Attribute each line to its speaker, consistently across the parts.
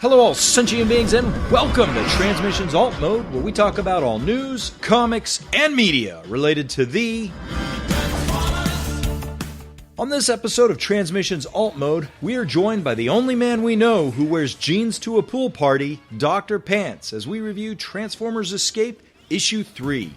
Speaker 1: Hello all sentient beings and welcome to Transmissions Alt Mode, where we talk about all news, comics, and media related to the... On this episode of Transmissions Alt Mode, we are joined by the only man we know who wears jeans to a pool party, Dr. Pants, as we review Transformers Escape Issue 3.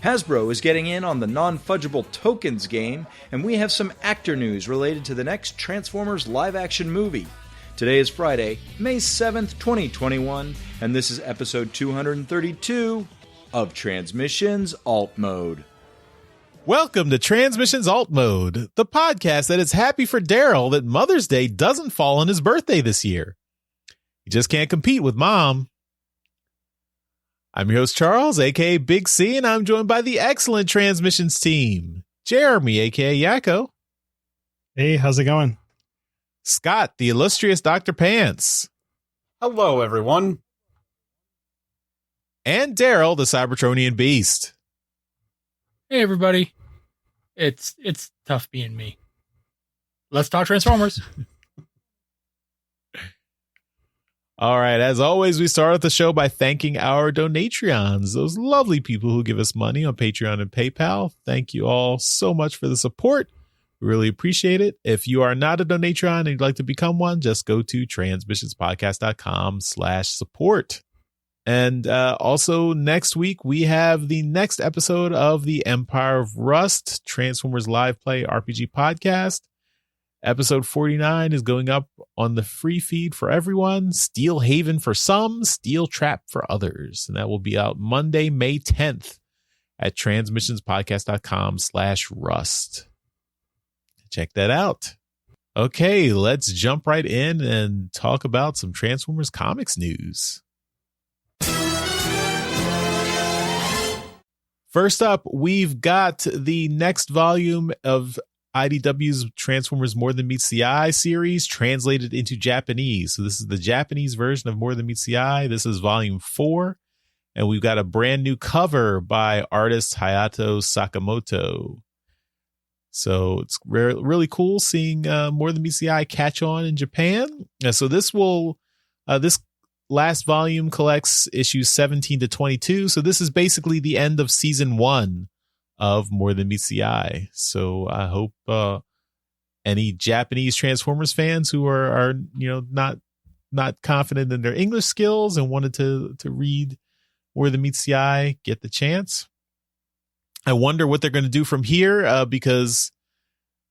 Speaker 1: Hasbro is getting in on the non-fungible tokens game, and we have some actor news related to the next Transformers live-action movie. Today is Friday, May 7th, 2021, and this is episode 232 of Transmissions Alt Mode.
Speaker 2: Welcome to Transmissions Alt Mode, the podcast that is happy for Darryl that Mother's Day doesn't fall on his birthday this year. He just can't compete with Mom. I'm your host, Charles, aka Big C, and I'm joined by the excellent Transmissions team. Jeremy, aka Yakko.
Speaker 3: Hey, how's it going?
Speaker 2: Scott, the illustrious Dr. Pants.
Speaker 4: Hello, everyone.
Speaker 2: And Darryl, the Cybertronian Beast.
Speaker 5: Hey, everybody. It's tough being me. Let's talk Transformers.
Speaker 2: All right, as always, we start off the show by thanking our Donatreons, those lovely people who give us money on Patreon and PayPal. Thank you all so much for the support. Really appreciate it. If you are not a Donatron and you'd like to become one, just go to transmissionspodcast.com/support. And also next week, we have the next episode of the Empire of Rust Transformers Live Play RPG podcast. Episode 49 is going up on the free feed for everyone. Steel Haven for some, Steel Trap for others. And that will be out Monday, May 10th at transmissionspodcast.com/rust. Check that out. Okay, let's jump right in and talk about some Transformers comics news. First up, we've got the next volume of IDW's Transformers More Than Meets the Eye series translated into Japanese. So this is the Japanese version of More Than Meets the Eye. This is volume 4. And we've got a brand new cover by artist Hayato Sakamoto. So it's really cool seeing More Than Meets the Eye catch on in Japan. So this last volume collects issues 17 to 22. So this is basically the end of season 1 of More Than Meets the Eye. So I hope any Japanese Transformers fans who are not confident in their English skills and wanted to read More Than Meets the Eye get the chance. I wonder what they're going to do from here because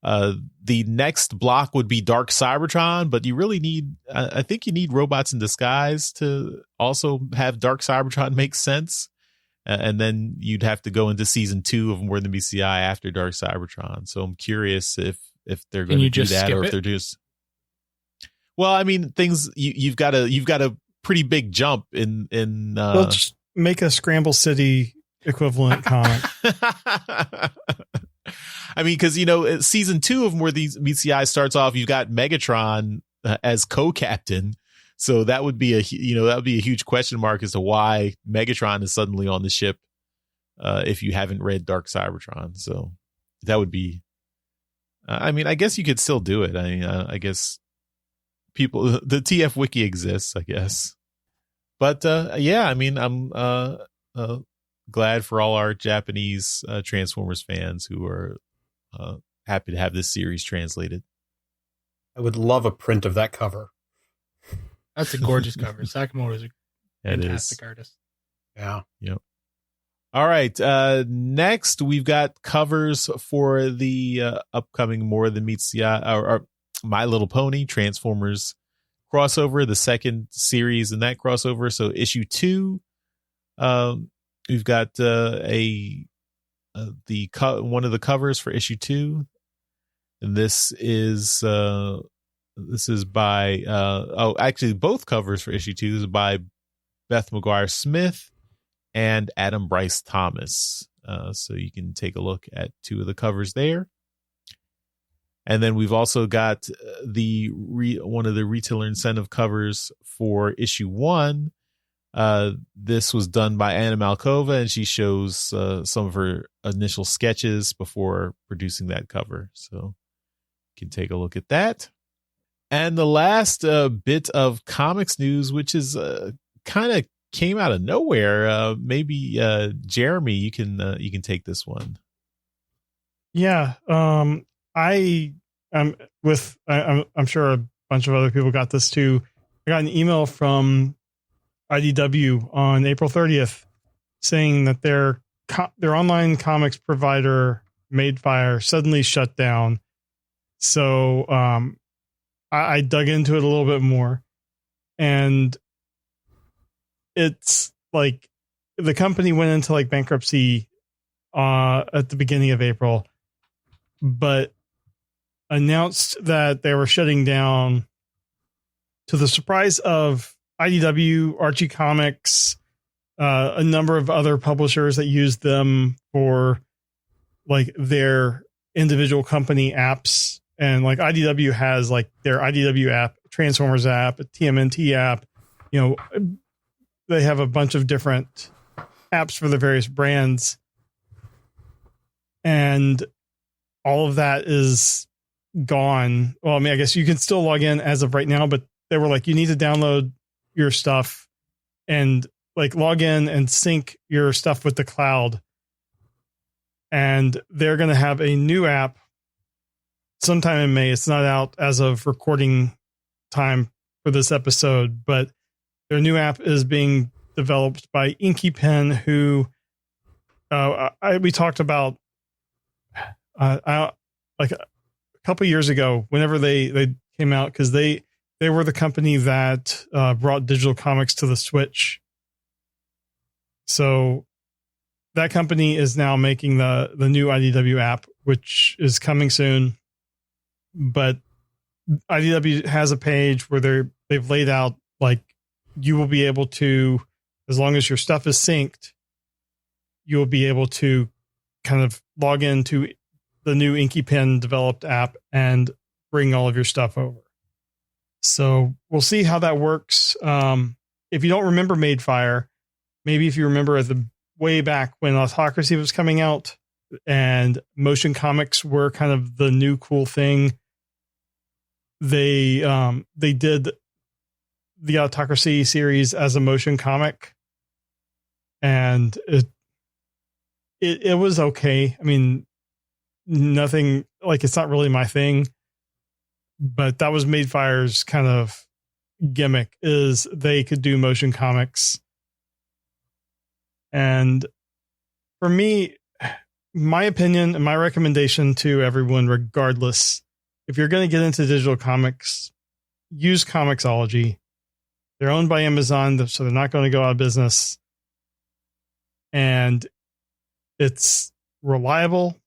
Speaker 2: the next block would be Dark Cybertron, but you really need, I think you need Robots in Disguise to also have Dark Cybertron make sense. And then you'd have to go into season 2 of More Than Meets the Eye after Dark Cybertron. So I'm curious if they're going to do that or if they're just. Well, I mean, things you've got a pretty big jump in.
Speaker 3: Well, just make a Scramble City equivalent comic.
Speaker 2: I mean, because season 2 of More Than Meets the Eye starts off. You've got Megatron as co-captain, so that would be a huge question mark as to why Megatron is suddenly on the ship. If you haven't read Dark Cybertron, so that would be. I mean, I guess you could still do it. I mean, I guess the TF Wiki exists, I guess, but yeah, I mean, I'm glad for all our Japanese Transformers fans who are happy to have this series translated.
Speaker 4: I would love a print of that cover.
Speaker 5: That's a gorgeous cover. Sakamoto's a fantastic artist.
Speaker 4: Yeah.
Speaker 2: Yep. All right. Next, we've got covers for the upcoming More Than Meets the Eye, or My Little Pony Transformers crossover, the second series in that crossover. So issue 2. We've got one of the covers for issue 2, and this is by actually both covers for issue 2 is by Beth McGuire Smith and Adam Bryce Thomas. So you can take a look at 2 of the covers there. And then we've also got one of the retailer incentive covers for issue 1. This was done by Anna Malkova, and she shows some of her initial sketches before producing that cover. So you can take a look at that. And the last bit of comics news, which is kind of came out of nowhere. Maybe Jeremy, you can take this one.
Speaker 3: Yeah. I'm sure a bunch of other people got this too. I got an email from IDW on April 30th saying that their online comics provider Madefire suddenly shut down. So I dug into it a little bit more, and it's like the company went into like bankruptcy at the beginning of April, but announced that they were shutting down to the surprise of IDW, Archie Comics, a number of other publishers that used them for like their individual company apps. And like IDW has like their IDW app, Transformers app, a TMNT app. You know, they have a bunch of different apps for the various brands. And all of that is gone. Well, I mean, I guess you can still log in as of right now, but they were like, you need to download your stuff and like log in and sync your stuff with the cloud. And they're going to have a new app sometime in May. It's not out as of recording time for this episode, but their new app is being developed by Inky Pen, who we talked about like a couple years ago, whenever they came out, because they were the company that brought digital comics to the Switch. So that company is now making the new IDW app, which is coming soon. But IDW has a page where they've laid out like you will be able to, as long as your stuff is synced, you'll be able to kind of log into the new Inky Pen developed app and bring all of your stuff over. So we'll see how that works. If you don't remember Madefire, maybe if you remember at the way back when Autocracy was coming out and motion comics were kind of the new cool thing, they did the Autocracy series as a motion comic, and it was okay. I mean, nothing like, it's not really my thing, but that was Madefire's kind of gimmick, is they could do motion comics. And for me, my opinion and my recommendation to everyone, regardless, if you're going to get into digital comics, use Comixology. They're owned by Amazon, so they're not going to go out of business. And it's reliable.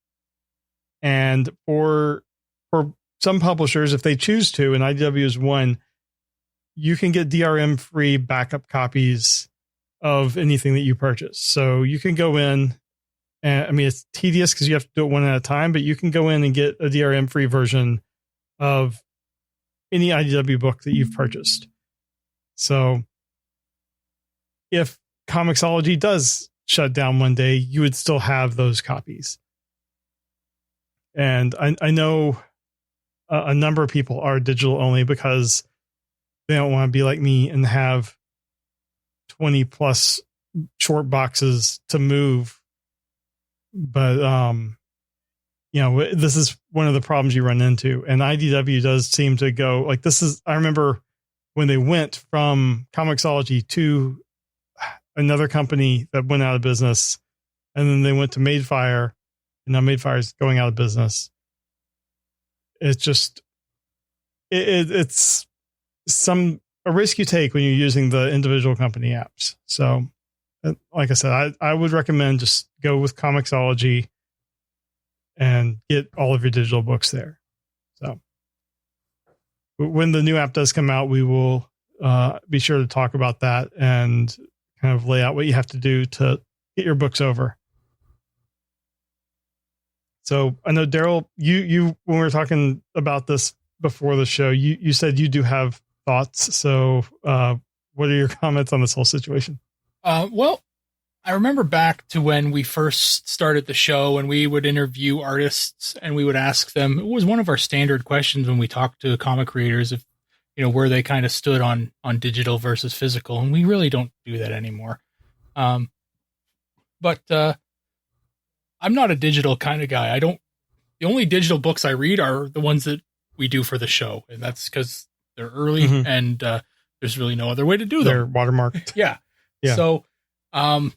Speaker 3: And for some publishers, if they choose to, and IDW is one, you can get DRM-free backup copies of anything that you purchase. So you can go in, and I mean, it's tedious because you have to do it one at a time, but you can go in and get a DRM-free version of any IDW book that you've purchased. So if Comixology does shut down one day, you would still have those copies. And I know a number of people are digital only because they don't want to be like me and have 20 plus short boxes to move. But, you know, this is one of the problems you run into. And IDW does seem to go like this is, I remember when they went from Comixology to another company that went out of business, and then they went to Madefire, and now Madefire is going out of business. It's just, it's a risk you take when you're using the individual company apps. So, like I said, I would recommend just go with Comixology and get all of your digital books there. So when the new app does come out, we will be sure to talk about that and kind of lay out what you have to do to get your books over. So I know, Darryl, you when we were talking about this before the show, you said you do have thoughts. So what are your comments on this whole situation?
Speaker 5: Well, I remember back to when we first started the show and we would interview artists and we would ask them, it was one of our standard questions when we talked to comic creators, if where they kind of stood on digital versus physical, and we really don't do that anymore. But I'm not a digital kind of guy. The only digital books I read are the ones that we do for the show, and that's because they're early and there's really no other way to do them.
Speaker 3: They're watermarked.
Speaker 5: Yeah. So I'm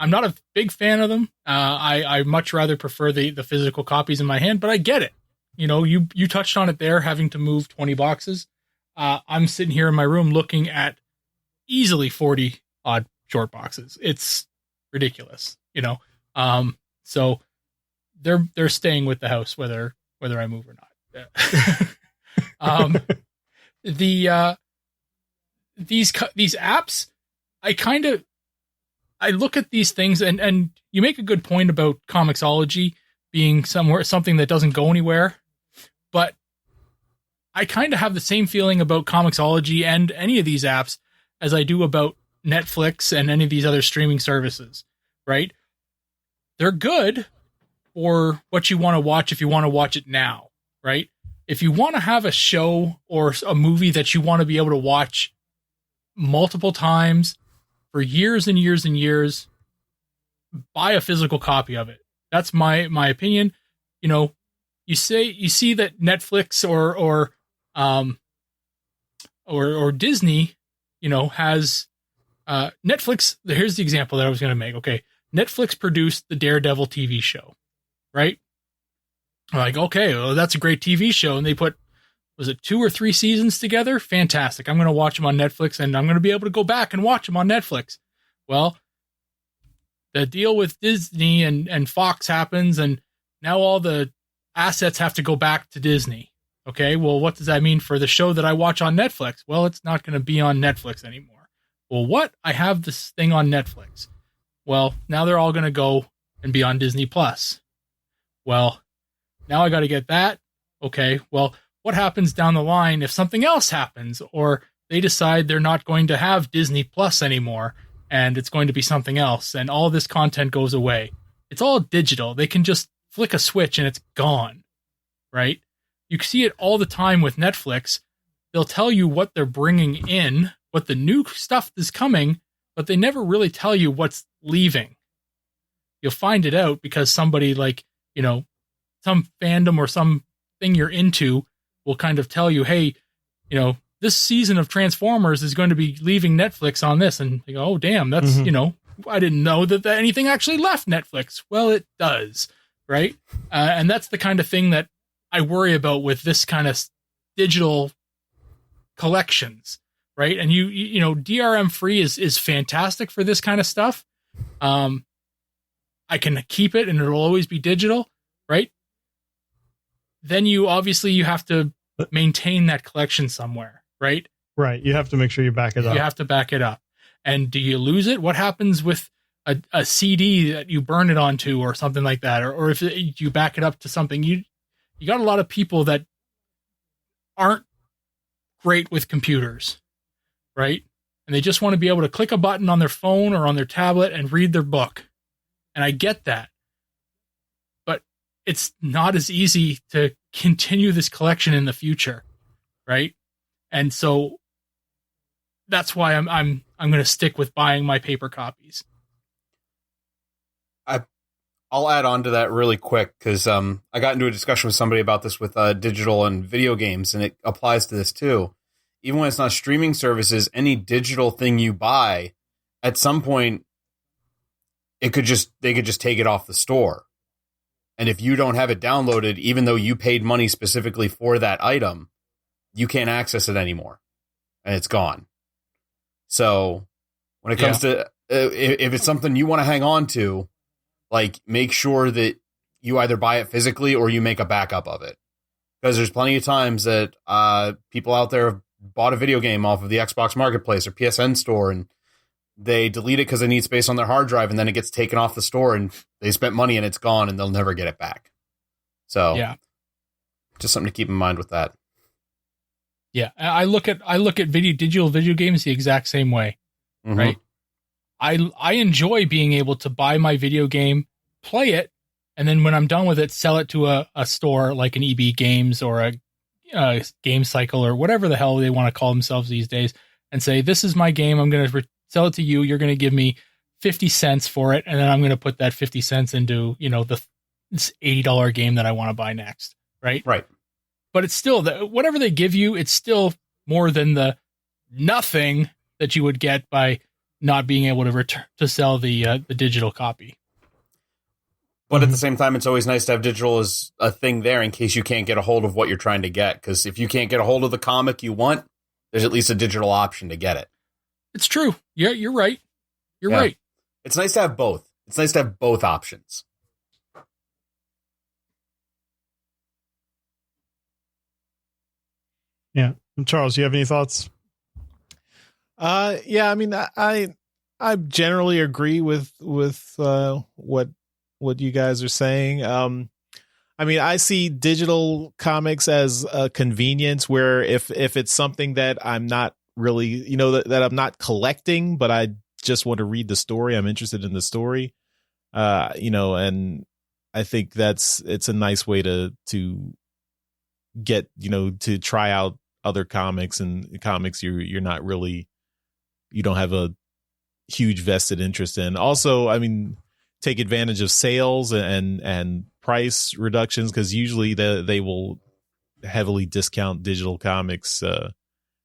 Speaker 5: not a big fan of them. I much rather prefer the physical copies in my hand, but I get it. You touched on it there, having to move 20 boxes. I'm sitting here in my room looking at easily 40 odd short boxes. It's ridiculous, so they're staying with the house, whether I move or not. These apps, I look at these things and you make a good point about Comixology being something that doesn't go anywhere, but I kind of have the same feeling about Comixology and any of these apps as I do about Netflix and any of these other streaming services, right? They're good for what you want to watch if you want to watch it now, right? If you want to have a show or a movie that you want to be able to watch multiple times for years and years and years, buy a physical copy of it. That's my opinion. You see that Netflix or Disney, has Netflix. Here's the example that I was going to make. Okay. Netflix produced the Daredevil TV show, right? Like, okay, well, that's a great TV show. And they put, was it 2 or 3 seasons together? Fantastic. I'm going to watch them on Netflix, and I'm going to be able to go back and watch them on Netflix. Well, the deal with Disney and Fox happens, and now all the assets have to go back to Disney. Okay, well, what does that mean for the show that I watch on Netflix? Well, it's not going to be on Netflix anymore. Well, what? I have this thing on Netflix. Well, now they're all going to go and be on Disney Plus. Well, now I got to get that. Okay, well, what happens down the line if something else happens, or they decide they're not going to have Disney Plus anymore and it's going to be something else and all this content goes away? It's all digital. They can just flick a switch and it's gone, right? You see it all the time with Netflix. They'll tell you what they're bringing in, what the new stuff is coming, but they never really tell you what's leaving. You'll find it out because somebody some fandom or something you're into will kind of tell you, hey, this season of Transformers is going to be leaving Netflix on this. And you go, oh, damn, that's, I didn't know that anything actually left Netflix. Well, it does, right? And that's the kind of thing that I worry about with this kind of digital collections, right? And DRM free is fantastic for this kind of stuff. I can keep it and it'll always be digital, right? Then you have to maintain that collection somewhere, right?
Speaker 3: Right. You have to make sure you back it up.
Speaker 5: You have to back it up. And do you lose it? What happens with a CD that you burn it onto or something like that? Or if you back it up to something, you got a lot of people that aren't great with computers, right? And they just want to be able to click a button on their phone or on their tablet and read their book. And I get that. But it's not as easy to continue this collection in the future, right? And so that's why I'm going to stick with buying my paper copies.
Speaker 4: I'll add on to that really quick because I got into a discussion with somebody about this with digital and video games, and it applies to this too. Even when it's not streaming services, any digital thing you buy, at some point, they could just take it off the store. And if you don't have it downloaded, even though you paid money specifically for that item, you can't access it anymore, and it's gone. So when it comes to if it's something you want to hang on to, like, make sure that you either buy it physically or you make a backup of it. Because there's plenty of times that people out there have bought a video game off of the Xbox Marketplace or PSN store, and they delete it because they need space on their hard drive, and then it gets taken off the store, and they spent money and it's gone, and they'll never get it back. So, just something to keep in mind with that.
Speaker 5: Yeah, I look at digital video games the exact same way, right? I enjoy being able to buy my video game, play it, and then when I'm done with it, sell it to a store like an EB Games or a game cycle or whatever the hell they want to call themselves these days and say, this is my game. I'm going to sell it to you. You're going to give me 50 cents for it. And then I'm going to put that 50 cents into, this $80 game that I want to buy next. Right.
Speaker 4: Right.
Speaker 5: But it's still whatever they give you, it's still more than the nothing that you would get by not being able to sell the digital copy.
Speaker 4: But at the same time, it's always nice to have digital as a thing there in case you can't get a hold of what you're trying to get. Because if you can't get a hold of the comic you want, there's at least a digital option to get it.
Speaker 5: It's true. Yeah, you're right. You're right.
Speaker 4: It's nice to have both. It's nice to have both options.
Speaker 3: Yeah. Charles, do you have any thoughts?
Speaker 2: Yeah, I mean, I generally agree with what you guys are saying. I mean, I see digital comics as a convenience where if it's something that I'm not really, that I'm not collecting, but I just want to read the story, I'm interested in the story, and I think it's a nice way to get, to try out other comics and comics you're not really, you don't have a huge vested interest in. Also, I mean, take advantage of sales and price reductions, because usually they will heavily discount digital comics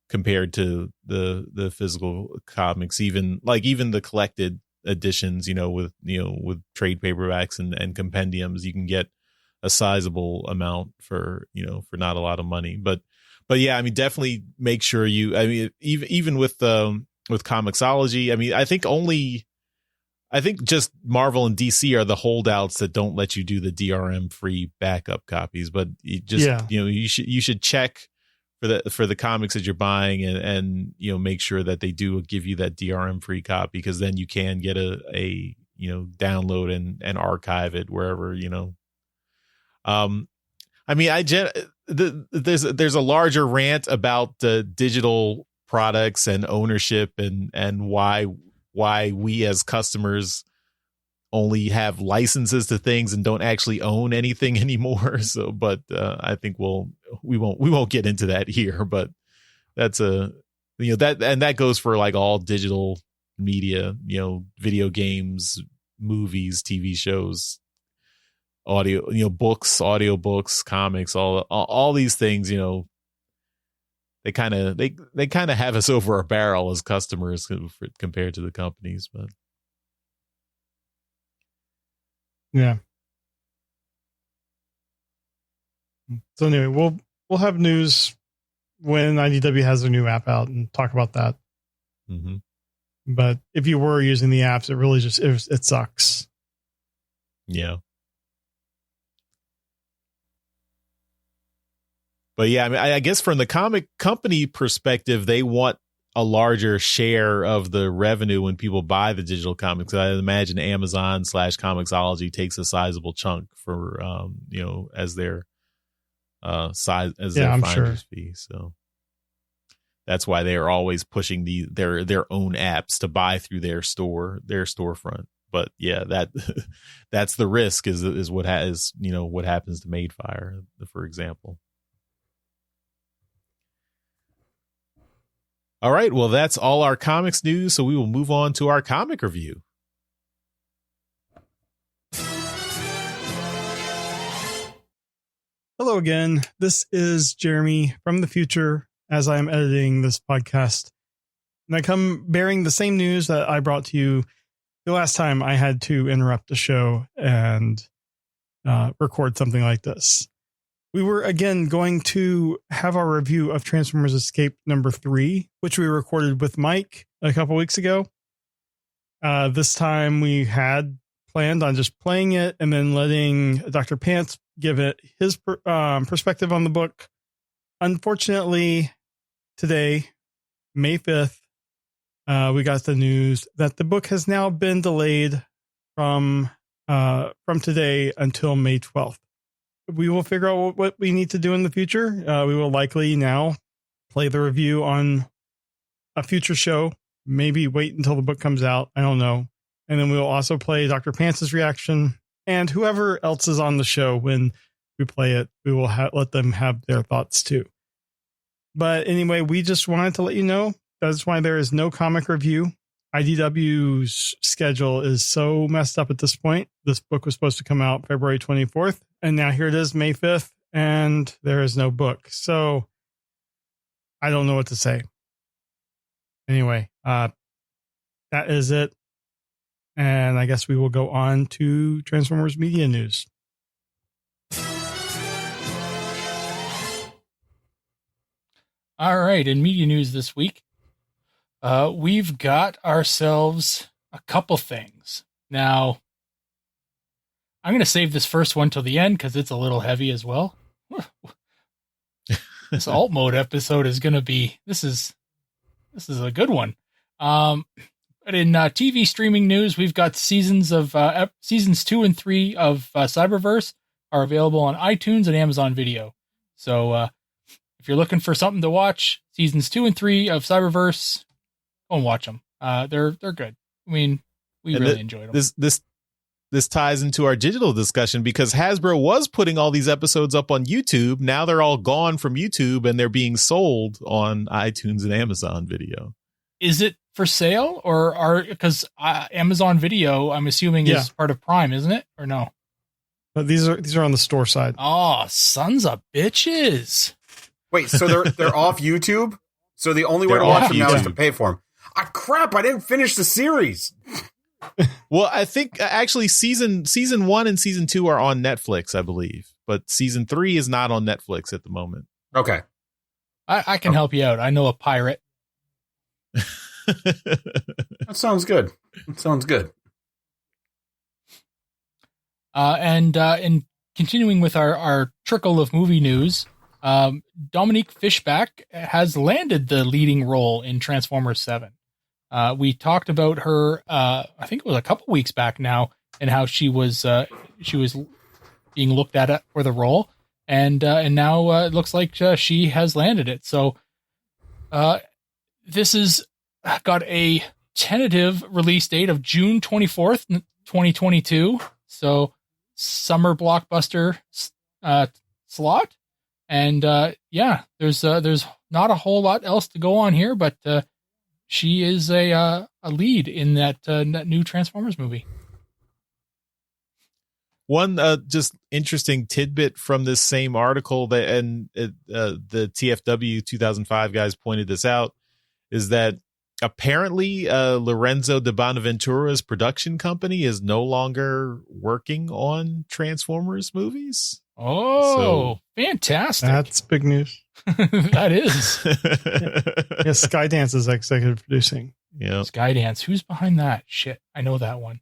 Speaker 2: compared to the physical comics, even the collected editions, with trade paperbacks and compendiums. You can get a sizable amount for not a lot of money. But yeah, I mean, definitely make sure even with Comixology, I mean, I think just Marvel and DC are the holdouts that don't let you do the DRM free backup copies. But you should check for the comics that you're buying and make sure that they do give you that DRM free copy, because then you can get a download and archive it wherever. I mean, there's a larger rant about the digital products and ownership and why we as customers only have licenses to things and don't actually own anything anymore. So, but I think we won't get into that here. But that's that goes for like all digital media, video games, movies, TV shows, audio, books, audiobooks, comics, all these things. They kind of have us over a barrel as customers compared to the companies, but
Speaker 3: yeah. So anyway, we'll have news when IDW has their new app out and talk about that.
Speaker 2: Mm-hmm.
Speaker 3: But if you were using the apps, it really it sucks.
Speaker 2: Yeah. But yeah, I mean, I guess from the comic company perspective, they want a larger share of the revenue when people buy the digital comics. I imagine Amazon / Comixology takes a sizable chunk for, as their size, as their finder's fee. So that's why they are always pushing their own apps to buy through their storefront. But yeah, that's the risk is what happens to Madefire, for example. All right, well, that's all our comics news, so we will move on to our comic review.
Speaker 3: Hello again. This is Jeremy from the future as I am editing this podcast. And I come bearing the same news that I brought to you the last time I had to interrupt the show and record something like this. We were again going to have our review of Transformers Escape number 3, which we recorded with Mike a couple weeks ago. This time we had planned on just playing it and then letting Dr. Pants give it his perspective on the book. Unfortunately, today, May 5th, we got the news that the book has now been delayed from today until May 12th. We will figure out what we need to do in the future. We will likely now play the review on a future show. Maybe wait until the book comes out. I don't know. And then we will also play Dr. Pants's reaction and whoever else is on the show when we play it, we will let them have their thoughts too. But anyway, we just wanted to let you know that's why there is no comic review. IDW's schedule is so messed up at this point. This book was supposed to come out February 24th, and now here it is, May 5th, and there is no book. So I don't know what to say. Anyway, that is it. And I guess we will go on to Transformers Media News.
Speaker 5: All right, in media news this week, we've got ourselves a couple things. Now, I'm going to save this first one till the end because it's a little heavy as well. This alt mode episode is going to be, this is a good one. But in TV streaming news, we've got seasons 2 and 3 of Cyberverse are available on iTunes and Amazon Video. So if you're looking for something to watch, seasons 2 and 3 of Cyberverse, go and watch them. They're good. I mean, we really enjoyed them.
Speaker 2: This ties into our digital discussion because Hasbro was putting all these episodes up on YouTube. Now they're all gone from YouTube and they're being sold on iTunes and Amazon Video.
Speaker 5: Is it for sale or because Amazon Video, I'm assuming, is part of Prime, isn't it? Or no?
Speaker 3: But these are on the store side.
Speaker 5: Oh, sons of bitches.
Speaker 4: Wait, so they're off YouTube? So the only way to watch them now is to pay for them. Crap, I didn't finish the series.
Speaker 2: Well, I think actually season 1 and season 2 are on Netflix, I believe. But season 3 is not on Netflix at the moment.
Speaker 4: Okay.
Speaker 5: I can help you out. I know a pirate.
Speaker 4: That sounds good.
Speaker 5: And in continuing with our trickle of movie news, Dominique Fishback has landed the leading role in Transformers 7. We talked about her, I think it was a couple weeks back now, and how she was being looked at for the role, and now it looks like she has landed it. So this is got a tentative release date of June 24th, 2022. So summer blockbuster slot. And there's not a whole lot else to go on here, but she is a lead in that new Transformers movie.
Speaker 2: One just interesting tidbit from this same article the TFW 2005 guys pointed this out is that apparently Lorenzo de Bonaventura's production company is no longer working on Transformers movies.
Speaker 5: Oh, fantastic.
Speaker 3: That's big news.
Speaker 5: That is.
Speaker 3: Yeah, Skydance is executive producing.
Speaker 2: Yeah.
Speaker 5: Skydance. Who's behind that? Shit. I know that one.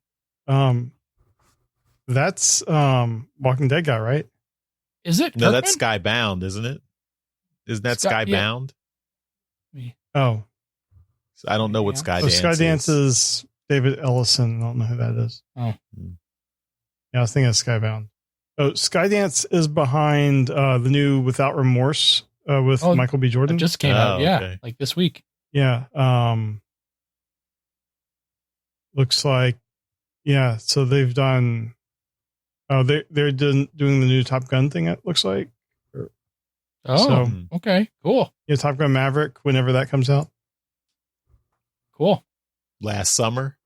Speaker 3: That's Walking Dead guy, right?
Speaker 5: Is it?
Speaker 2: No, that's Skybound, isn't it? Isn't that Skybound?
Speaker 5: Yeah.
Speaker 3: Oh.
Speaker 2: I don't know what Skydance is.
Speaker 3: Skydance is David Ellison. I don't know who that is.
Speaker 5: Oh.
Speaker 3: Yeah, I was thinking of Skybound. Oh, Skydance is behind the new Without Remorse with Michael B. Jordan.
Speaker 5: It just came out,
Speaker 2: okay.
Speaker 5: like this week.
Speaker 3: Yeah. Looks like, so they've done, they're doing the new Top Gun thing, it looks like.
Speaker 5: Okay, cool.
Speaker 3: Yeah, Top Gun Maverick, whenever that comes out.
Speaker 5: Cool.
Speaker 2: Last summer.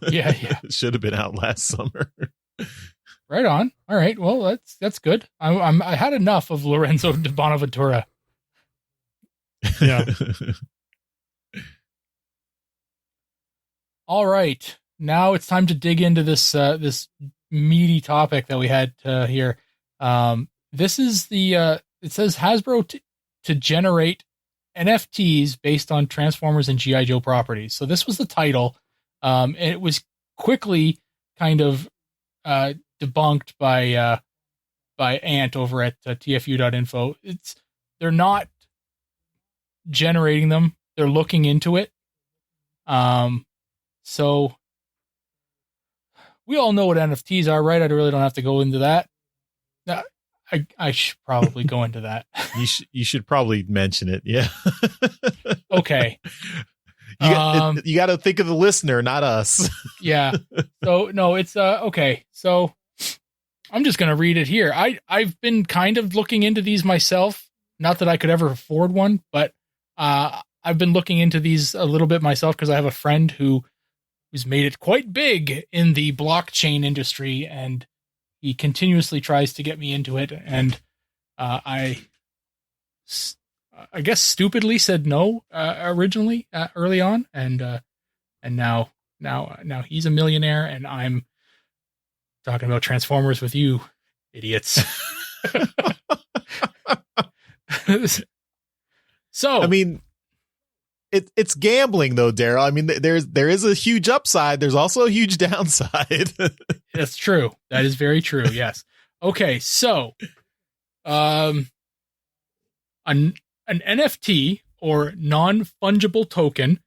Speaker 5: Yeah.
Speaker 2: It should have been out last summer.
Speaker 5: Right on. All right. Well, that's good. I had enough of Lorenzo de Bonaventura.
Speaker 3: Yeah.
Speaker 5: All right. Now it's time to dig into this meaty topic that we had here. This is it says Hasbro to generate NFTs based on Transformers and G.I. Joe properties. So this was the title. And it was quickly kind of debunked by Ant over at tfu.info. They're not generating them. They're looking into it. So we all know what NFTs are, right? I really don't have to go into that. I should probably go into that.
Speaker 2: You should probably mention it. Yeah.
Speaker 5: Okay.
Speaker 2: You got to think of the listener, not us.
Speaker 5: Yeah. So no, it's okay. So I'm just going to read it here. I've been kind of looking into these myself. Not that I could ever afford one, but I've been looking into these a little bit myself because I have a friend who's made it quite big in the blockchain industry, and he continuously tries to get me into it. And I guess stupidly said no originally early on, and now he's a millionaire, and I'm talking about Transformers with you idiots. So
Speaker 2: I mean, it's gambling though, Darryl. I mean, there is a huge upside. There's also a huge downside.
Speaker 5: That's true. That is very true. Yes. Okay. So, an NFT, or non-fungible token,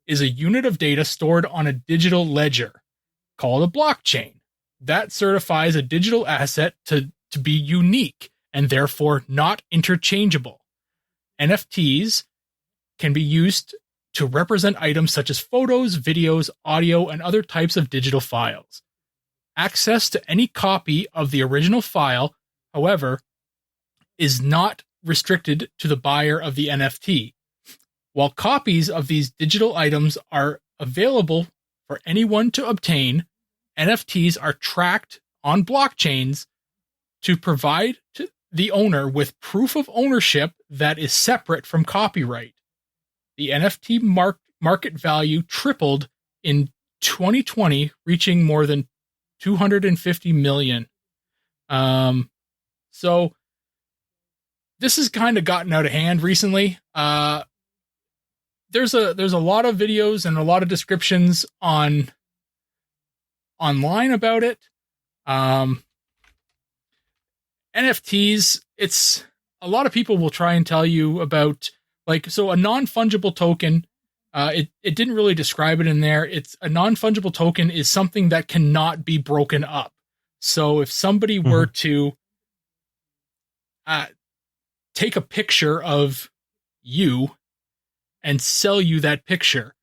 Speaker 5: is a unit of data stored on a digital ledger called a blockchain that certifies a digital asset to be unique and therefore not interchangeable. NFTs can be used to represent items such as photos, videos, audio, and other types of digital files. Access to any copy of the original file, however, is not restricted to the buyer of the NFT. While copies of these digital items are available for anyone to obtain, NFTs are tracked on blockchains to provide to the owner with proof of ownership that is separate from copyright. The NFT market value tripled in 2020, reaching more than 250 million. So this has kind of gotten out of hand recently. There's a lot of videos and a lot of descriptions online about it. NFTs, it's a lot of people will try and tell you about, like, so a non-fungible token, it didn't really describe it in there. It's a non-fungible token is something that cannot be broken up. So if somebody were to take a picture of you and sell you that picture,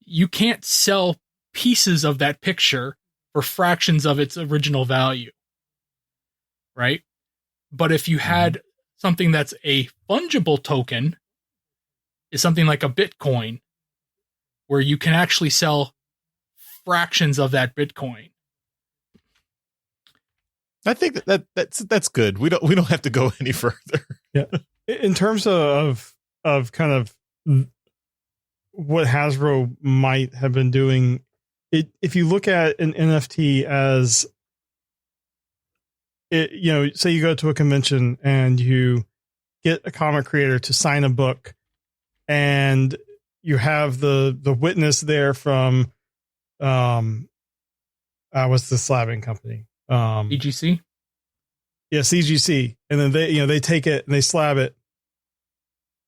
Speaker 5: you can't sell pieces of that picture for fractions of its original value. Right? But if you had something that's a fungible token, is something like a Bitcoin, where you can actually sell fractions of that Bitcoin.
Speaker 2: I think that's good. We don't have to go any further.
Speaker 3: Yeah. In terms of kind of what Hasbro might have been doing, if you look at an NFT as say you go to a convention and you get a comic creator to sign a book, and you have the witness there from what's the slabbing company?
Speaker 5: EGC?
Speaker 3: Yeah, CGC. And then they take it and they slab it.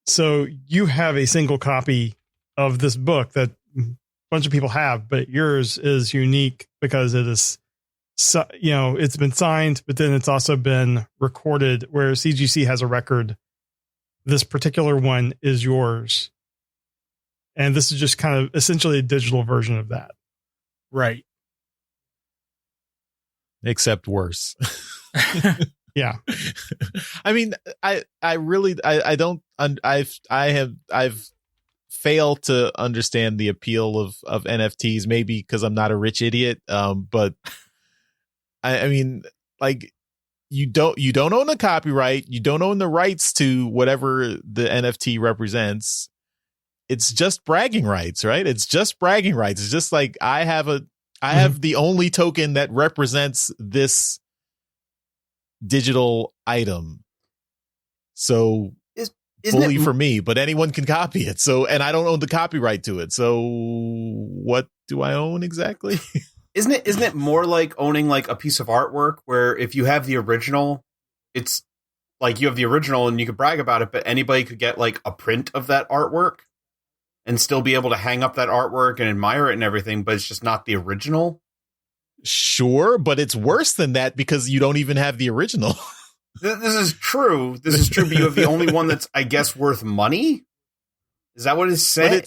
Speaker 3: So you have a single copy of this book that a bunch of people have, but yours is unique because it is, it's been signed, but then it's also been recorded, where CGC has a record. This particular one is yours. And this is just kind of essentially a digital version of that.
Speaker 5: Right.
Speaker 2: Except worse.
Speaker 3: Yeah.
Speaker 2: I mean, I've failed to understand the appeal of NFTs, maybe because I'm not a rich idiot. But I mean, like, you don't own the copyright. You don't own the rights to whatever the NFT represents. It's just bragging rights, right? It's just bragging rights. It's just like, I have the only token that represents this digital item. So fully for me, but anyone can copy it. So, and I don't own the copyright to it. So what do I own exactly?
Speaker 4: Isn't it more like owning like a piece of artwork, where if you have the original, it's like you have the original and you could brag about it, but anybody could get like a print of that artwork and still be able to hang up that artwork and admire it and everything, but it's just not the original?
Speaker 2: Sure, but it's worse than that because you don't even have the original.
Speaker 4: This is true, but you have the only one that's, I guess, worth money? Is that what it's saying?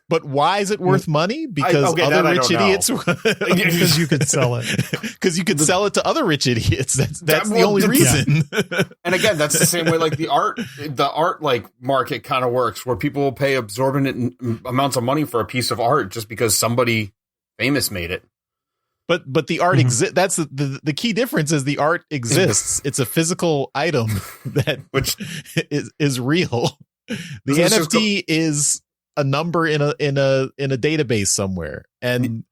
Speaker 2: But why is it worth money? Because
Speaker 4: okay,
Speaker 2: other
Speaker 4: that I
Speaker 2: rich
Speaker 4: don't know.
Speaker 2: idiots.
Speaker 3: Because you could sell it.
Speaker 2: Because you could sell it to other rich idiots. That's the
Speaker 4: Well,
Speaker 2: only reason.
Speaker 4: And again, that's the same way like the art like market kind of works, where people will pay absorbent amounts of money for a piece of art just because somebody famous made it.
Speaker 2: But the art exists. That's the key difference is the art exists. It's a physical item that
Speaker 4: Which
Speaker 2: is real. The NFT is a number in a database somewhere, and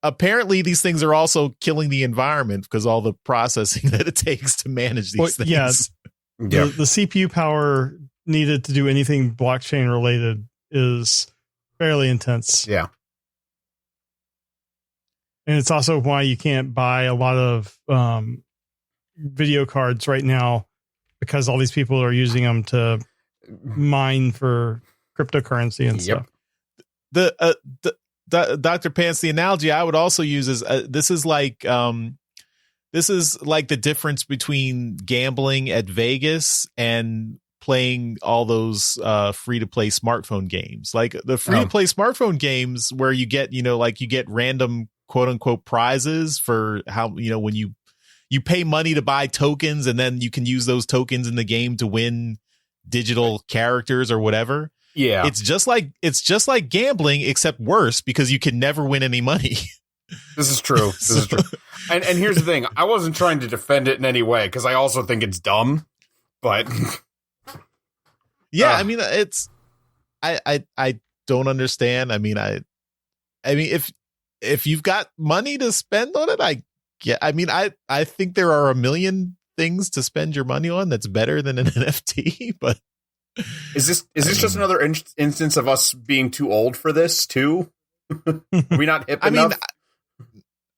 Speaker 2: apparently these things are also killing the environment because all the processing that it takes to manage these things.
Speaker 3: Yeah, the CPU power needed to do anything blockchain related is fairly intense.
Speaker 4: Yeah.
Speaker 3: And it's also why you can't buy a lot of video cards right now, because all these people are using them to mine for cryptocurrency and stuff.
Speaker 2: The Dr. Pants, the analogy I would also use is this is like the difference between gambling at Vegas and playing all those free to play smartphone games. Like the free to play smartphone games where you get, you get random quote unquote prizes for how, when you pay money to buy tokens and then you can use those tokens in the game to win digital characters or whatever.
Speaker 4: Yeah.
Speaker 2: It's just like gambling, except worse because you can never win any money.
Speaker 4: This is true. This is true. And here's the thing. I wasn't trying to defend it in any way because I also think it's dumb, but
Speaker 2: yeah, I mean, it's, I don't understand. I mean, if you've got money to spend on it, I think there are a million things to spend your money on that's better than an NFT, but
Speaker 4: is this just another instance of us being too old for this too? Are we not hip enough?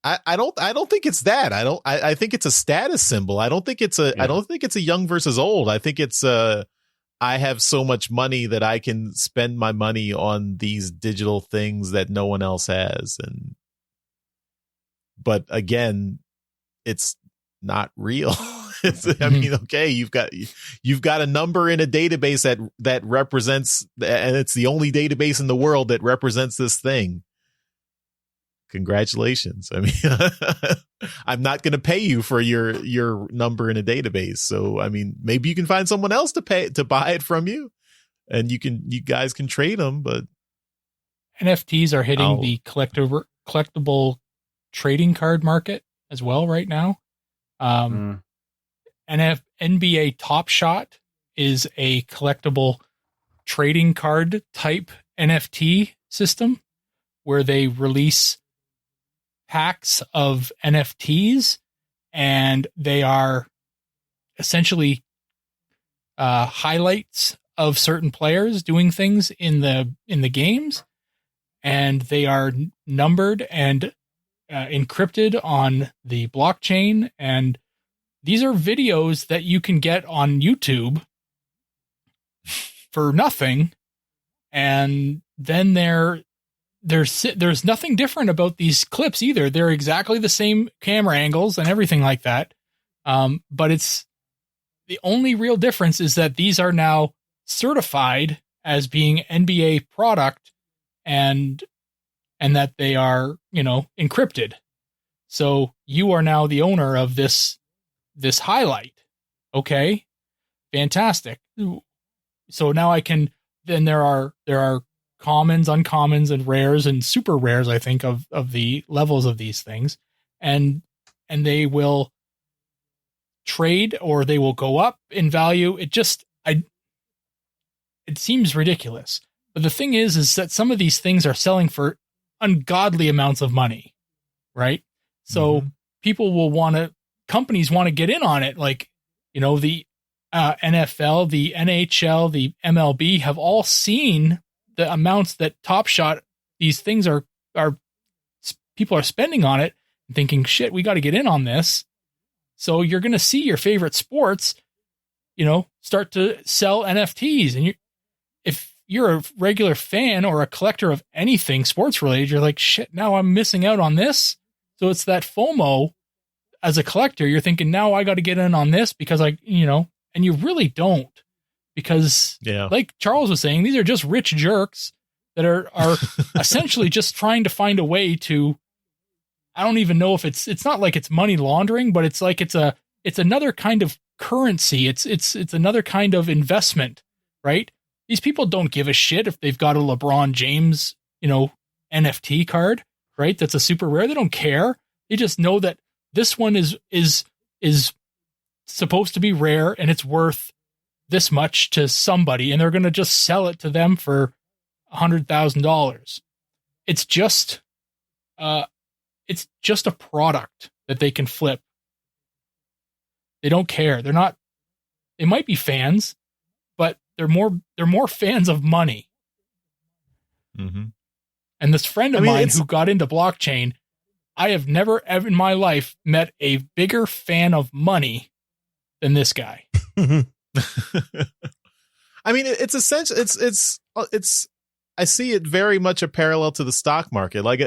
Speaker 2: I don't think it's that. I think it's a status symbol. I don't think it's a young versus old. I think it's I have so much money that I can spend my money on these digital things that no one else has. But again, it's not real. I mean, okay, you've got a number in a database that represents, and it's the only database in the world that represents this thing. Congratulations. I mean, I'm not going to pay you for your number in a database. So, I mean, maybe you can find someone else to buy it from you, and you guys can trade them. But
Speaker 5: NFTs are hitting the collectible trading card market as well right now. NBA Top Shot is a collectible trading card type NFT system where they release packs of NFTs, and they are essentially highlights of certain players doing things in the games, and they are numbered and encrypted on the blockchain. And these are videos that you can get on YouTube for nothing, and then there's nothing different about these clips either. They're exactly the same camera angles and everything like that. But it's the only real difference is that these are now certified as being NBA product and that they are, encrypted. So you are now the owner of this highlight. Okay. Fantastic. So now then there are commons, uncommons, and rares and super rares, I think, of the levels of these things. And they will trade or they will go up in value. It seems ridiculous. But the thing is that some of these things are selling for ungodly amounts of money, right? So companies want to get in on it. Like, the NFL, the NHL, the MLB have all seen the amounts that Top Shot, these things are people are spending on it and thinking, shit, we got to get in on this. So you're going to see your favorite sports, start to sell NFTs. And if you're a regular fan or a collector of anything sports related, you're like, shit, now I'm missing out on this. So it's that FOMO as a collector. You're thinking, now I got to get in on this because and you really don't. Because like Charles was saying, these are just rich jerks that are essentially just trying to find a way to, I don't even know if it's not like it's money laundering, but it's like it's another kind of currency. It's another kind of investment, right? These people don't give a shit if they've got a LeBron James, NFT card, right? That's a super rare. They don't care. They just know that this one is supposed to be rare and it's worth this much to somebody, and they're going to just sell it to them for $100,000. It's just a product that they can flip. They don't care. They might be fans, but they're more fans of money.
Speaker 2: Mm-hmm.
Speaker 5: And this friend of mine who got into blockchain, I have never ever in my life met a bigger fan of money than this guy.
Speaker 2: I mean, it's essential. It's I see it very much a parallel to the stock market. Like,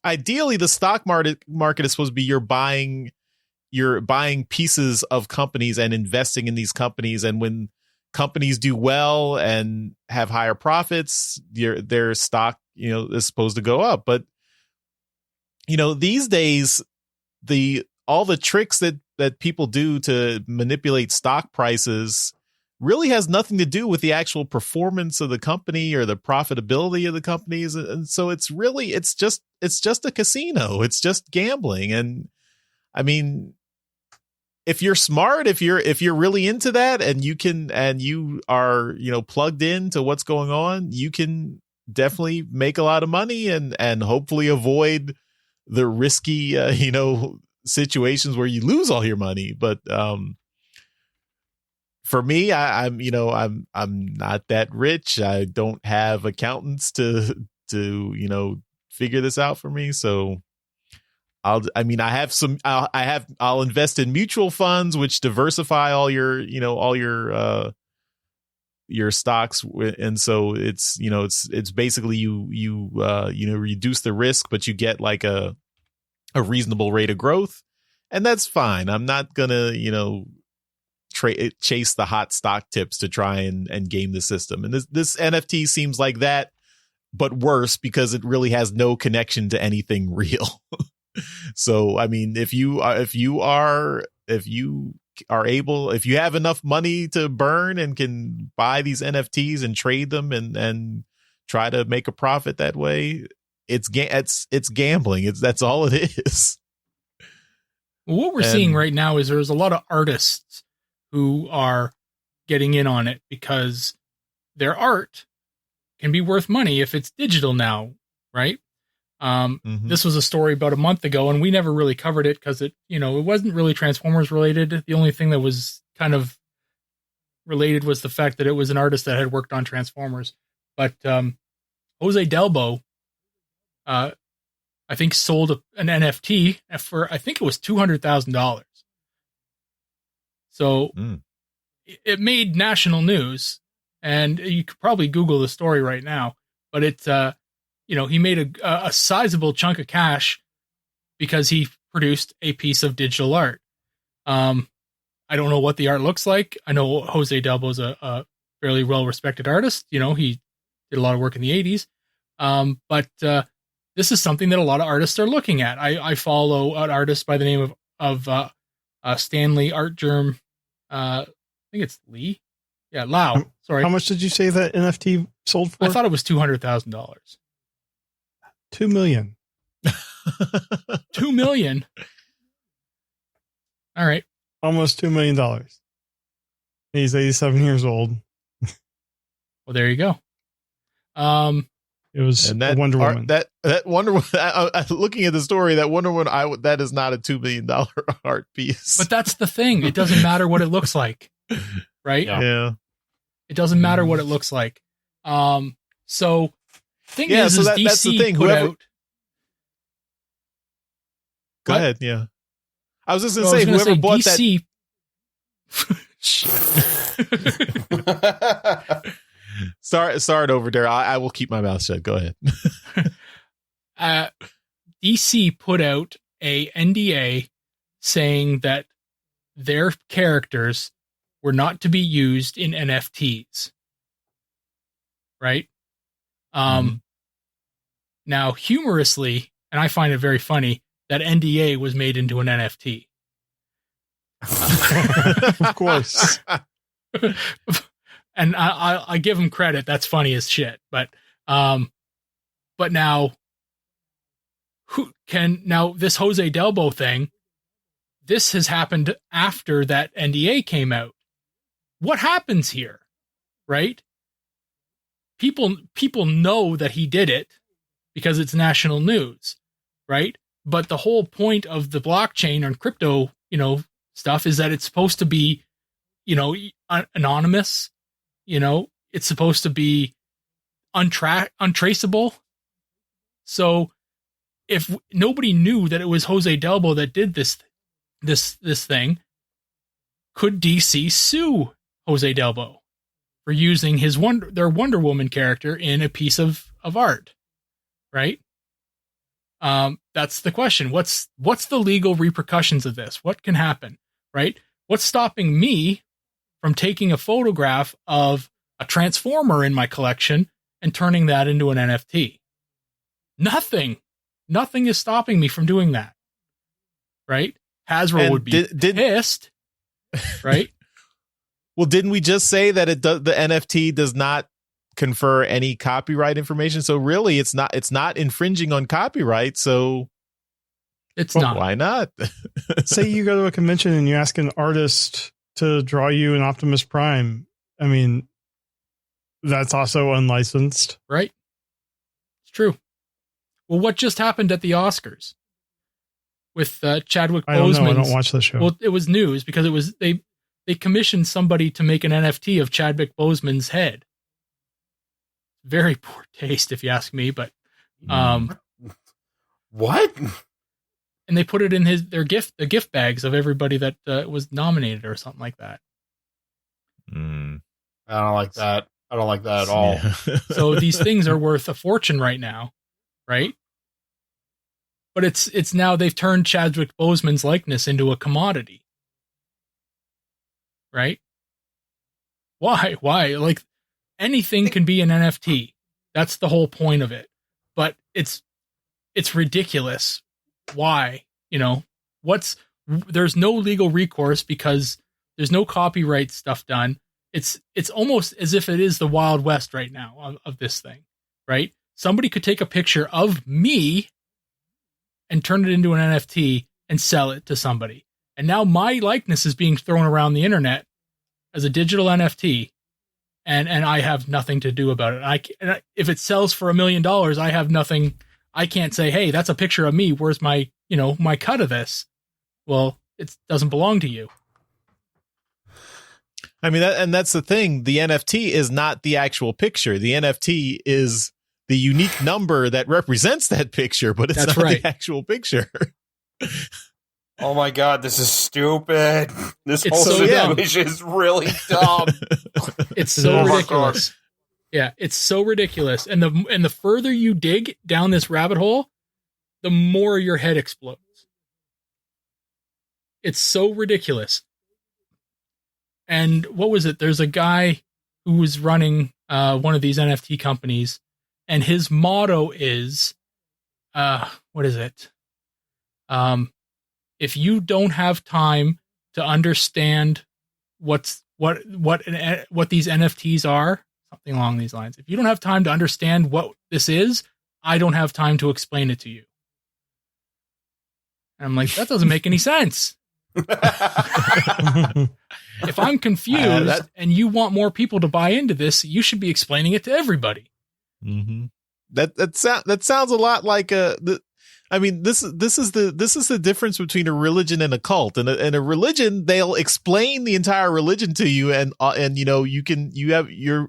Speaker 2: ideally, the stock market is supposed to be you're buying pieces of companies and investing in these companies. And when companies do well and have higher profits, their stock, is supposed to go up. But, these days, all the tricks that people do to manipulate stock prices really has nothing to do with the actual performance of the company or the profitability of the companies. And so it's just a casino. It's just gambling. And I mean, if you're smart, if you're really into that and you are, plugged into what's going on, you can definitely make a lot of money and hopefully avoid the risky, situations where you lose all your money. But, for me, I'm not that rich. I don't have accountants to figure this out for me. So I'll invest in mutual funds, which diversify all your stocks. And so it's basically you reduce the risk, but you get like a reasonable rate of growth. And that's fine. I'm not gonna, chase the hot stock tips to try and game the system. And this NFT seems like that, but worse, because it really has no connection to anything real. So, I mean, if you have enough money to burn and can buy these NFTs and trade them and try to make a profit that way, it's gambling. That's all it is.
Speaker 5: What we're seeing right now is there's a lot of artists who are getting in on it because their art can be worth money if it's digital now, right? This was a story about a month ago, and we never really covered it because it wasn't really Transformers related. The only thing that was kind of related was the fact that it was an artist that had worked on Transformers. But Jose Delbo, I think, sold an NFT for, I think it was $200,000. So it made national news, and you could probably Google the story right now, but it's, he made a sizable chunk of cash because he produced a piece of digital art. I don't know what the art looks like. I know Jose Delbo is a fairly well-respected artist. He did a lot of work in the 80s. But this is something that a lot of artists are looking at. I follow an artist by the name of Stanley Art Germ. I think it's Lee. Yeah, Lau. Sorry.
Speaker 3: How much did you say that NFT sold for?
Speaker 5: I thought it was $200,000.
Speaker 3: $2 million.
Speaker 5: $2 million. All right.
Speaker 3: Almost $2 million. He's 87 years old.
Speaker 5: Well, there you go.
Speaker 3: It was
Speaker 2: and that
Speaker 3: Wonder Woman.
Speaker 2: That Wonder Woman. Looking at the story, that Wonder Woman, that is not a $2 million art piece.
Speaker 5: But that's the thing. It doesn't matter what it looks like, right?
Speaker 2: Yeah.
Speaker 5: It doesn't matter what it looks like. So thing is DC
Speaker 2: that's the thing. Go ahead. Yeah. I was just going to say, whoever bought
Speaker 5: DC,
Speaker 2: that. Start over there. I will keep my mouth shut. Go ahead.
Speaker 5: DC put out a NDA saying that their characters were not to be used in NFTs. Right? Now, humorously, and I find it very funny, that NDA was made into an NFT.
Speaker 3: Of course.
Speaker 5: And I give him credit. That's funny as shit. But now, this Jose Delbo thing, this has happened after that NDA came out. What happens here, right? People know that he did it because it's national news, right? But the whole point of the blockchain and crypto, stuff is that it's supposed to be, anonymous. It's supposed to be untraceable. So if nobody knew that it was Jose Delbo that did this thing, could DC sue Jose Delbo for using their Wonder Woman character in a piece of art, right? That's the question. What's the legal repercussions of this? What can happen, right? What's stopping me from taking a photograph of a Transformer in my collection and turning that into an NFT? Nothing is stopping me from doing that, right? Hasbro would be pissed, right?
Speaker 2: Well, didn't we just say that the NFT does not confer any copyright information? So really, it's not infringing on copyright. So
Speaker 5: it's not.
Speaker 2: Why not?
Speaker 3: Say you go to a convention and you ask an artist to draw you an Optimus Prime. I mean, that's also unlicensed,
Speaker 5: right? It's true. Well, what just happened at the Oscars with Chadwick Boseman?
Speaker 3: I don't know. I don't watch the show.
Speaker 5: Well, it was news because it was they commissioned somebody to make an NFT of Chadwick Boseman's head. Very poor taste, if you ask me. But
Speaker 4: what?
Speaker 5: And they put it in the gift bags of everybody that was nominated or something like that.
Speaker 4: I don't like that. I don't like that at all.
Speaker 2: Yeah.
Speaker 5: So these things are worth a fortune right now, right? But it's now they've turned Chadwick Boseman's likeness into a commodity, right? Why? Like anything can be an NFT. That's the whole point of it. But it's ridiculous. Why? There's no legal recourse because there's no copyright stuff done. It's almost as if it is the Wild West right now of this thing, right? Somebody could take a picture of me and turn it into an NFT and sell it to somebody. And now my likeness is being thrown around the internet as a digital NFT, and I have nothing to do about it. If it sells for $1 million, I have nothing. I can't say, hey, that's a picture of me. Where's my cut of this? Well, it doesn't belong to you.
Speaker 2: I mean, that's the thing. The NFT is not the actual picture. The NFT is the unique number that represents that picture, but it's not the actual picture.
Speaker 4: Oh my God, this is stupid. This
Speaker 5: It's
Speaker 4: whole
Speaker 5: so
Speaker 4: situation is really dumb.
Speaker 5: It's so
Speaker 4: Oh my
Speaker 5: ridiculous. Yeah, it's so ridiculous. And the further you dig down this rabbit hole, the more your head explodes. It's so ridiculous. And what was it? There's a guy who was running one of these NFT companies, and his motto is, what is it? If you don't have time to understand what these NFTs are, something along these lines. If you don't have time to understand what this is, I don't have time to explain it to you. And I'm like, that doesn't make any sense. If I'm confused and you want more people to buy into this, you should be explaining it to everybody.
Speaker 2: Mm-hmm. That sounds a lot like this is the difference between a religion and a cult. And a religion, they'll explain the entire religion to you, and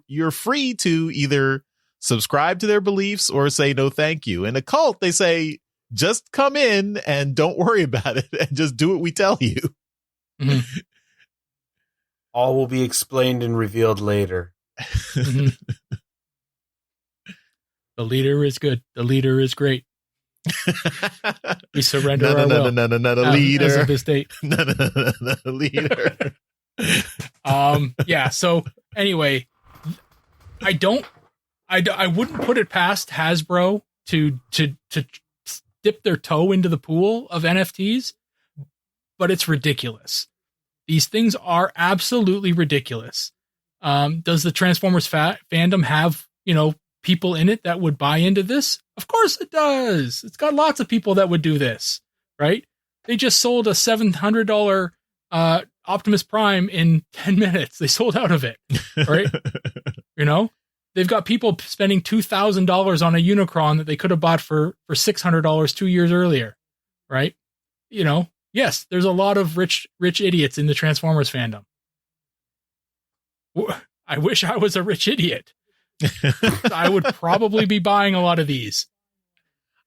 Speaker 2: you're free to either subscribe to their beliefs or say no thank you. In a cult, they say just come in and don't worry about it and just do what we tell you.
Speaker 5: Mm-hmm.
Speaker 4: All will be explained and revealed later.
Speaker 5: Mm-hmm. The leader is good. The leader is great. We surrender our will.
Speaker 2: No, leader.
Speaker 5: As of this date.
Speaker 2: No, leader.
Speaker 5: Yeah. So anyway, I don't I wouldn't put it past Hasbro to dip their toe into the pool of NFTs, but it's ridiculous. These things are absolutely ridiculous. Does the Transformers fandom have, people in it that would buy into this? Of course it does. It's got lots of people that would do this, right? They just sold a $700 Optimus Prime in 10 minutes. They sold out of it, right? They've got people spending $2,000 on a Unicron that they could have bought for $600 2 years earlier, right? Yes, there's a lot of rich idiots in the Transformers fandom. I wish I was a rich idiot. I would probably be buying a lot of these.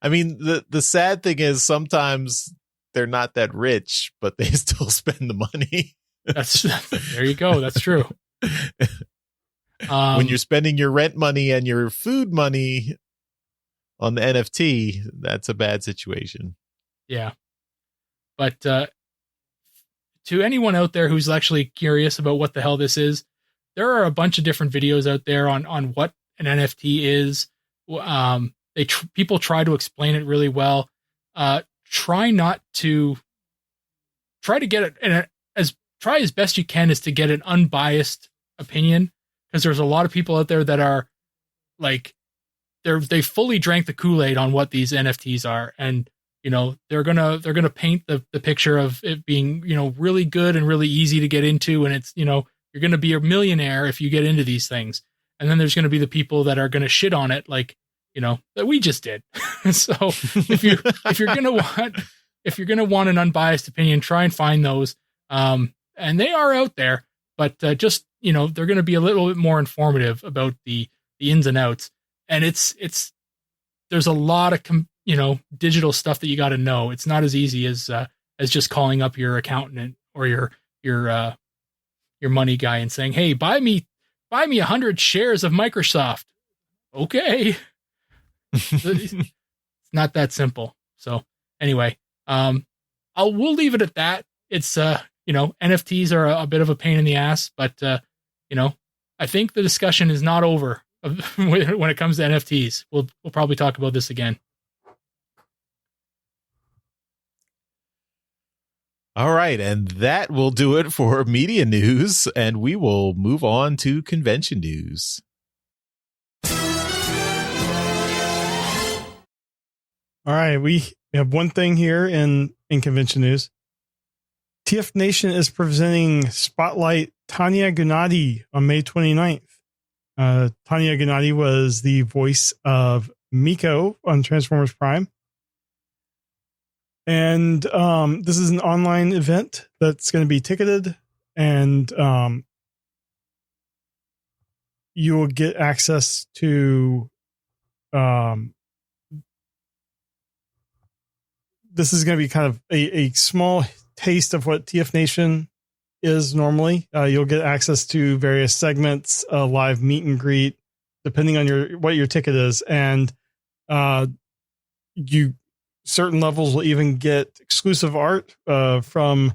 Speaker 2: I mean, the sad thing is sometimes they're not that rich, but they still spend the money.
Speaker 5: There you go. That's true.
Speaker 2: When you're spending your rent money and your food money on the NFT, that's a bad situation.
Speaker 5: Yeah. But to anyone out there who's actually curious about what the hell this is, there are a bunch of different videos out there on what an NFT is. People try to explain it really well. Try to get it, and try as best you can is to get an unbiased opinion, because there's a lot of people out there that are like, they fully drank the Kool-Aid on what these NFTs are, and they're gonna paint the picture of it being really good and really easy to get into, and it's you're gonna be a millionaire if you get into these things. And then there's gonna be the people that are gonna shit on it, like that we just did. So if you're gonna want an unbiased opinion, try and find those. And they are out there, but just they're gonna be a little bit more informative about the ins and outs. And there's a lot of digital stuff that you got to know. It's not as easy as just calling up your accountant or your money guy and saying, "Hey, buy me 100 shares of Microsoft." Okay. It's not that simple. So anyway, we'll leave it at that. It's NFTs are a bit of a pain in the ass, but I think the discussion is not over when it comes to NFTs. We'll probably talk about this again.
Speaker 2: All right, and that will do it for media news, and we will move on to convention news.
Speaker 3: All right, we have one thing here in convention news. TF Nation is presenting Spotlight Tanya Gennady on May 29th. Tanya Gennady was the voice of Miko on Transformers Prime. And this is an online event that's going to be ticketed, and you will get access to this is going to be kind of a small taste of what TF Nation is normally. You'll get access to various segments, live meet and greet, depending on what your ticket is, and certain levels will even get exclusive art from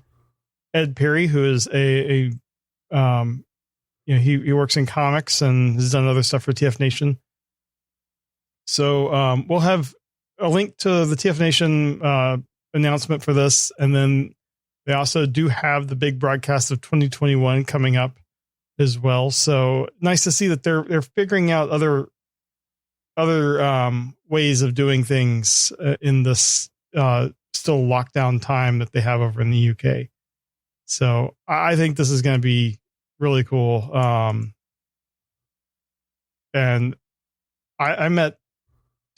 Speaker 3: Ed Perry, who is he works in comics and has done other stuff for TF Nation. So we'll have a link to the TF Nation announcement for this, and then they also do have the big broadcast of 2021 coming up as well. So nice to see that they're figuring out other ways of doing things in this still lockdown time that they have over in the UK. So I think this is going to be really cool. And I met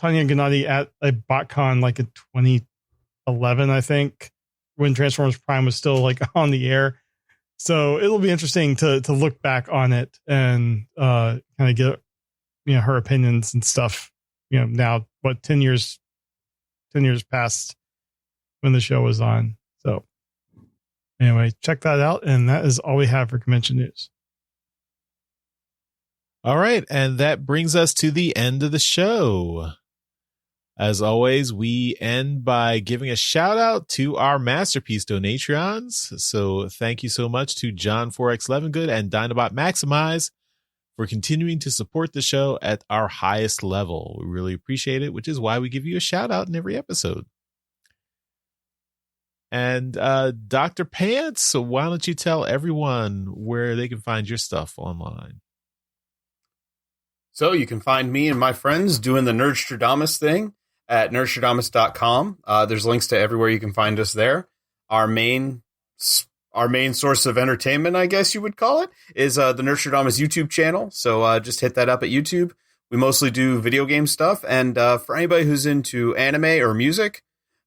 Speaker 3: Tanya Gennady at a BotCon like in 2011, I think, when Transformers Prime was still like on the air. So it'll be interesting to look back on it and kind of get her opinions and stuff. Now, 10 years past when the show was on. So anyway, check that out. And that is all we have for convention news.
Speaker 2: All right. And that brings us to the end of the show. As always, we end by giving a shout out to our Masterpiece Donatrons. So thank you so much to John 4X Levengood and Dinobot Maximize for continuing to support the show at our highest level. We really appreciate it, which is why we give you a shout out in every episode. And Dr. Pants, so why don't you tell everyone where they can find your stuff online?
Speaker 4: So you can find me and my friends doing the Nerdstradamus thing at nerdstradamus.com. There's links to everywhere you can find us there. Our main source of entertainment, I guess you would call it, is the Nerdstradamus YouTube channel. So just hit that up at YouTube. We mostly do video game stuff. And for anybody who's into anime or music,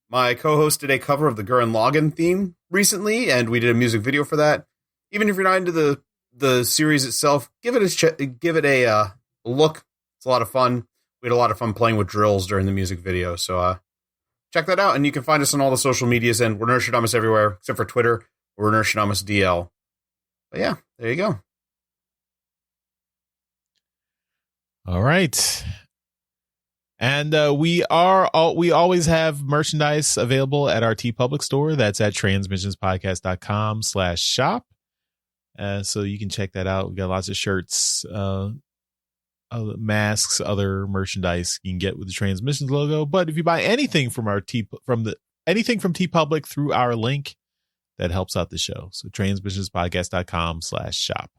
Speaker 4: my co-host did a cover of the Gurren Lagann theme recently, and we did a music video for that. Even if you're not into the series itself, give it a look. It's a lot of fun. We had a lot of fun playing with drills during the music video. So check that out. And you can find us on all the social medias, and we're Nerdstradamus everywhere, except for Twitter. We're Nerdstradamus DL. But yeah, there you go.
Speaker 2: All right. And we always have merchandise available at our TeePublic store. That's at transmissionspodcast.com/shop. So you can check that out. We got lots of shirts, masks, other merchandise you can get with the Transmissions logo. But if you buy anything from anything from TeePublic through our link, that helps out the show. So transmissionspodcast.com/shop.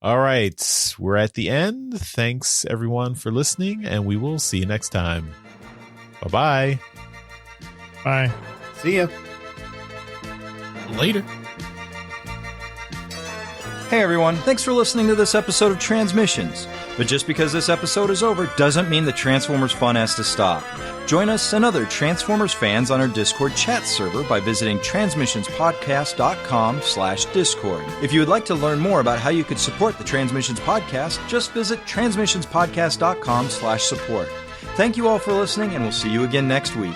Speaker 2: All right. We're at the end. Thanks everyone for listening, and we will see you next time. Bye-bye.
Speaker 3: Bye.
Speaker 4: See ya.
Speaker 5: Later.
Speaker 1: Hey everyone, thanks for listening to this episode of Transmissions. But just because this episode is over doesn't mean the Transformers fun has to stop. Join us and other Transformers fans on our Discord chat server by visiting transmissionspodcast.com/discord. If you would like to learn more about how you could support the Transmissions Podcast, just visit transmissionspodcast.com/support. Thank you all for listening, and we'll see you again next week.